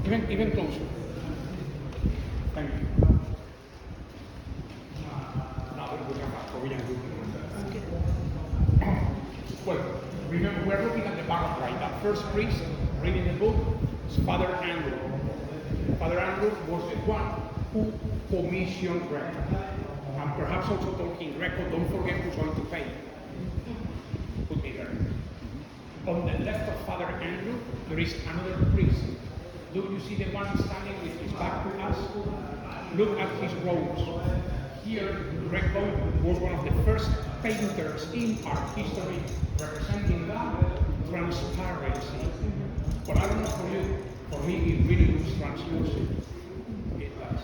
Even closer. Thank you. Now that we have a Korean group. Well, remember, we're looking at the back, right? That first priest reading the book is Father Andrew. Father Andrew was the one who commissioned Greco. And perhaps also talking Greco, don't forget who's going to pay. Put me there. On the left of Father Andrew, there is another priest. Do you see the one standing with his back to us? Look at his robes. Here, Greco was one of the first painters in art history representing that transparency. But I don't know for you, for me it really looks translucent. It does.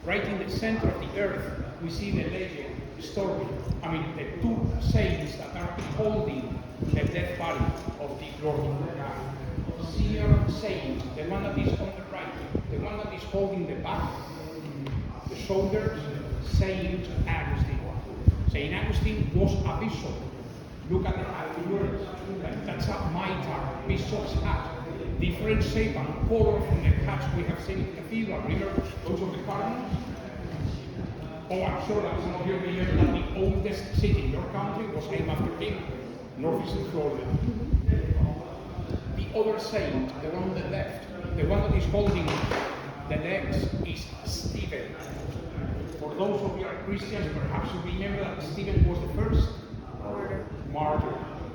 Right in the center of the earth, we see the legend, story. The two saints that are holding the dead body of the Lord of God. Seer saint, the one that is on the right, the one that is holding the back, the shoulders, Saint Augustine. Saint Augustine was a bishop. Look at the hat he wears. That's a mitre, bishop's hat. Different shape and color from the hats we have seen in the cathedral. Remember those of the cardinals? Oh, I'm sure that some of you remember that the oldest city in your country was named after him, northeastern Florida. The other saint, the one on the left, the one that is holding the legs, is Stephen. For those of you who are Christians, perhaps you remember that Stephen was the first martyr.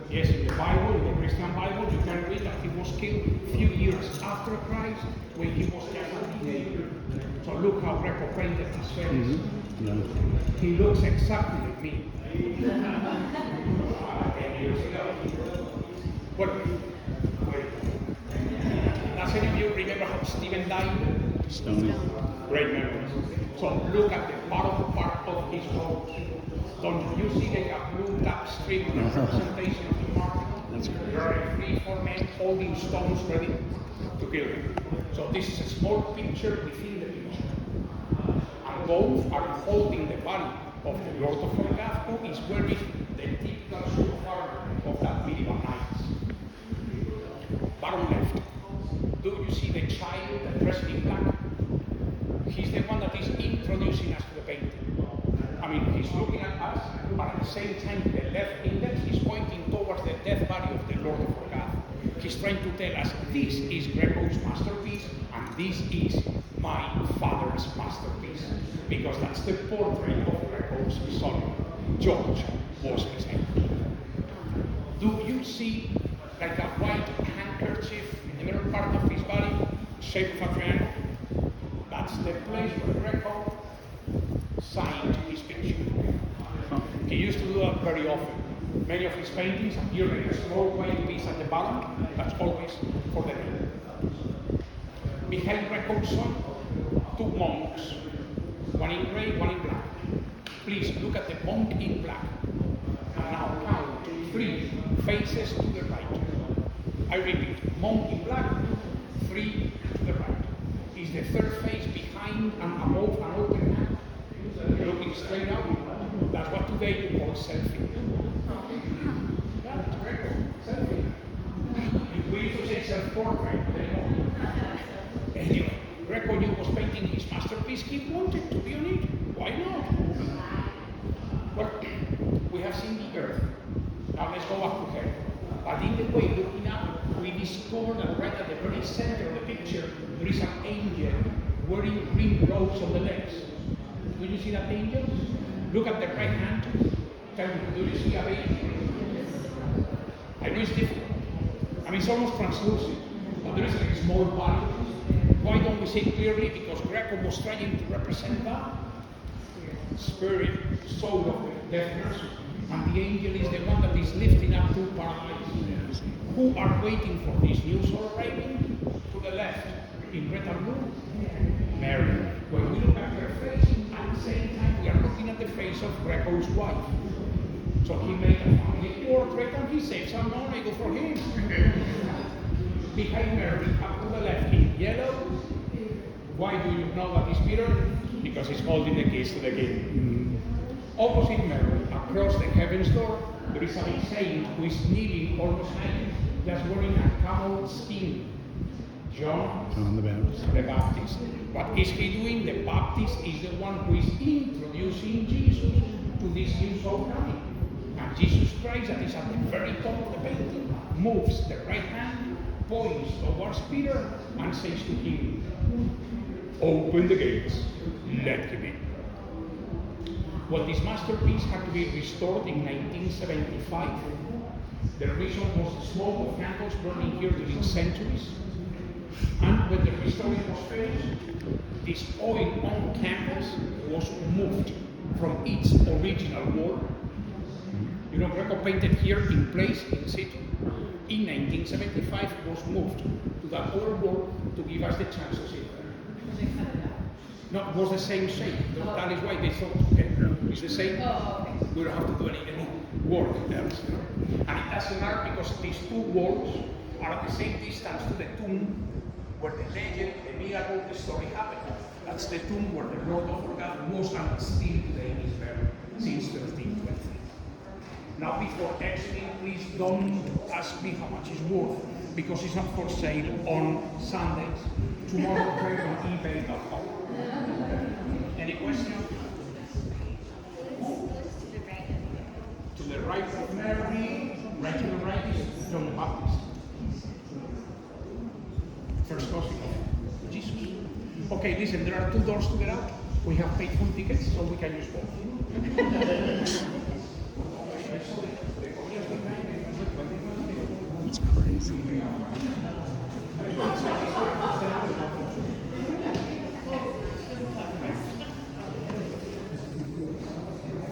Yes, in the Bible, in the Christian Bible, you can read that he was killed a few years after Christ when he was just a teenager. So look how Greco painted his face. Mm-hmm. Yeah. He looks exactly like me. 10 years ago. Well, does any of you remember how Stephen died? Stone. Great memories. So look at the bottom part of his robes. Don't you see the blue tap strip representation of the martyr? That's great. There are 3-4 men holding stones ready to kill him. So this is a small picture within the picture. And both are holding the body of the Lord of God, who is wearing the typical suit of armor of that medieval knights. Bottom left. Do you see the child dressed in black? He's the one that is introducing us to the painting. He's looking at us, but at the same time, the left index is pointing towards the dead body of the Lord of God. He's trying to tell us, this is Greco's masterpiece, and this is my father's masterpiece. Because that's the portrait of Greco's son, George, was his name. Do you see like a white handkerchief in the middle part of his body, shaped of a triangle? That's the place where Greco signed his picture. He used to do that very often. Many of his paintings appear in a small white piece at the bottom. That's always for the name. Behind Greco's son, 2 monks. One in gray, one in black. Please look at the monk in black. And now count 3 faces to the right. I repeat, monk in black, 3 to the right. Is the third face behind and above an open hand? Looking straight out. That's what today we call selfie. That's correct. Selfie. We used to say self-portrait. Anyway, Greco was painting his masterpiece. He wanted to be on it. Why not? Well, we have seen the earth. Now let's go up to heaven. But in the way looking up, we discover that right at the very center of the picture, there is an angel wearing green robes on the legs. Do you see that angel? Look at the right hand. Tell me, do you see a baby? I know it's difficult. It's almost translucent, but there is like a small body. Why don't we see clearly? Because Greco was trying to represent that spirit, soul of the dead person. And the angel is the one that is lifting up to paradise. Who are waiting for this new soul arriving? To the left, in red and blue, Mary. When we look at her face, at the same time we are looking at the face of Greco's wife. So he made a family portrait and he saved some money, go for him. Behind Mary, up to the left, in yellow. Why do you know that is Peter? Because he's holding the keys to the king. Opposite Mary, across the heaven's door, there is a saint who is kneeling almost naked, just wearing a camel skin John the Baptist. the Baptist. What is he doing? The Baptist is the one who is introducing Jesus to this new soul coming. And Jesus Christ, that is at the very top of the painting, moves the right hand, points towards Peter, and says to him, "Open the gates, let him in." Well, this masterpiece had to be restored in 1975. The reason was the smoke of candles burning here during centuries. And when the restoring was finished, this oil on canvas was moved from its original wall. You know, Greco painted here in place, in situ. In 1975, it was moved to that old wall to give us the chance to see it. No, it was the same shape. That is why they thought, okay, it's the same. We don't have to do any work else. And it doesn't matter because these two walls are at the same distance to the tomb where the legend, the miracle, the story happened. That's the tomb where the Lord of God was and still today is buried since 1323. Now, before exiting, please don't ask me how much it's worth because it's not for sale on Sundays. Tomorrow, trade on eBay.com. Any questions? To the right of Mary, right to the right is John the Baptist. First cousin of Jesus. Okay, listen, there are two doors to get out. We have paid full tickets, so we can use both.